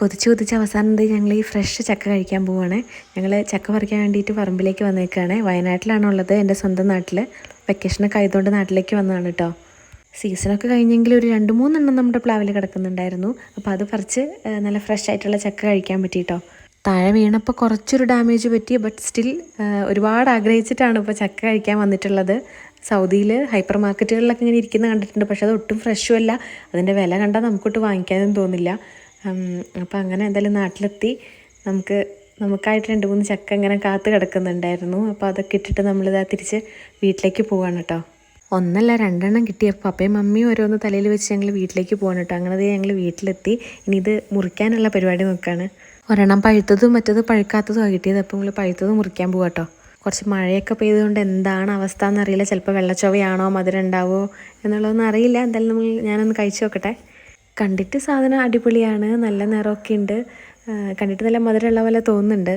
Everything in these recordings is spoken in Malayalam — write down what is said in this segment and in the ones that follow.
കൊതിച്ച് കൊതിച്ച് അവസാനം ഞങ്ങൾ ഈ ഫ്രഷ് ചക്ക കഴിക്കാൻ പോവുകയാണ്. ഞങ്ങൾ ചക്ക പറിക്കാൻ വേണ്ടിയിട്ട് പറമ്പിലേക്ക് വന്നേക്കുകയാണ്. വയനാട്ടിലാണുള്ളത്, എൻ്റെ സ്വന്തം നാട്ടിൽ. വെക്കേഷനൊക്കെ ആയതുകൊണ്ട് നാട്ടിലേക്ക് വന്നതാണ് കേട്ടോ. സീസണൊക്കെ കഴിഞ്ഞെങ്കിൽ ഒരു 2-3 നമ്മുടെ പ്ലാവിൽ കിടക്കുന്നുണ്ടായിരുന്നു. അപ്പോൾ അത് പറിച്ച് നല്ല ഫ്രഷ് ആയിട്ടുള്ള ചക്ക കഴിക്കാൻ പറ്റിയിട്ടോ. താഴെ വീണപ്പോൾ കുറച്ചൊരു ഡാമേജ് പറ്റി. ബട്ട് സ്റ്റിൽ ഒരുപാട് ആഗ്രഹിച്ചിട്ടാണ് ഇപ്പോൾ ചക്ക കഴിക്കാൻ വന്നിട്ടുള്ളത്. സൗദിയിൽ ഹൈപ്പർ മാർക്കറ്റുകളിലൊക്കെ ഇങ്ങനെ ഇരിക്കുന്ന കണ്ടിട്ടുണ്ട്. പക്ഷെ അത് ഒട്ടും ഫ്രഷും അല്ല. അതിൻ്റെ വില കണ്ടാൽ നമുക്കൊട്ട് വാങ്ങിക്കാനും തോന്നില്ല. അപ്പോൾ അങ്ങനെ എന്തായാലും നാട്ടിലെത്തി നമുക്കായിട്ട് 2-3 ചക്ക ഇങ്ങനെ കാത്ത് കിടക്കുന്നുണ്ടായിരുന്നു. അപ്പോൾ അതൊക്കെ ഇട്ടിട്ട് നമ്മളിതാ തിരിച്ച് വീട്ടിലേക്ക് പോവാണ് കേട്ടോ. 1 അല്ല 2 കിട്ടിയപ്പോൾ പപ്പയും മമ്മിയും ഓരോന്ന് തലയിൽ വെച്ച് ഞങ്ങൾ വീട്ടിലേക്ക് പോകണം കേട്ടോ. അങ്ങനെ ഞങ്ങൾ വീട്ടിലെത്തി. ഇനി ഇത് മുറിക്കാനുള്ള പരിപാടി നോക്കുകയാണ്. ഒരെണ്ണം പഴുത്തതും മറ്റത് പഴുക്കാത്തതും കിട്ടിയത്. അപ്പോൾ നമ്മൾ പഴുത്തത് മുറിക്കാൻ പോകാം കേട്ടോ. കുറച്ച് മഴയൊക്കെ പെയ്തുകൊണ്ട് എന്താണ് അവസ്ഥ എന്നറിയില്ല. ചിലപ്പോൾ വെള്ളച്ചൊവയാണോ മധുരം ഉണ്ടാവുമോ എന്നുള്ളതൊന്നും അറിയില്ല. എന്തായാലും ഞാനൊന്ന് കഴിച്ചു നോക്കട്ടെ. കണ്ടിട്ട് സാധനം അടിപൊളിയാണ്, നല്ല നിറമൊക്കെ ഉണ്ട്, കണ്ടിട്ട് നല്ല മധുരമുള്ള പോലെ തോന്നുന്നുണ്ട്.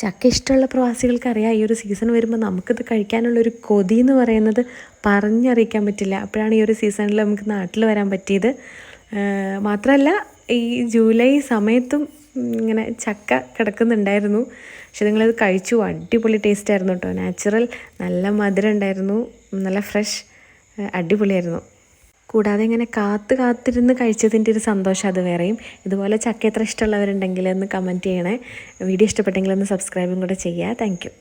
ചക്ക ഇഷ്ടമുള്ള പ്രവാസികൾക്കറിയാം ഈ ഒരു സീസൺ വരുമ്പോൾ നമുക്കിത് കഴിക്കാനുള്ളൊരു കൊതി എന്ന് പറയുന്നത് പറഞ്ഞറിയിക്കാൻ പറ്റില്ല. അപ്പോഴാണ് ഈ ഒരു സീസണിൽ നമുക്ക് നാട്ടിൽ വരാൻ പറ്റിയത്. മാത്രമല്ല ഈ ജൂലൈ സമയത്തും ഇങ്ങനെ ചക്ക കിടക്കുന്നുണ്ടായിരുന്നു. പക്ഷെ നിങ്ങളത് കഴിച്ചു, അടിപൊളി ടേസ്റ്റ് ആയിരുന്നു കേട്ടോ. നാച്ചുറൽ, നല്ല മധുരം ഉണ്ടായിരുന്നു, നല്ല ഫ്രഷ്, അടിപൊളിയായിരുന്നു. കൂടാതെ ഇങ്ങനെ കാത്തിരുന്ന് കഴിച്ചതിൻ്റെ ഒരു സന്തോഷം അത് വേറെയും. ഇതുപോലെ ചക്ക എത്ര ഇഷ്ടമുള്ളവരുണ്ടെങ്കിൽ ഒന്ന് കമൻറ്റ് ചെയ്യണേ. വീഡിയോ ഇഷ്ടപ്പെട്ടെങ്കിൽ ഒന്ന് സബ്സ്ക്രൈബും കൂടെ ചെയ്യുക. Thank you.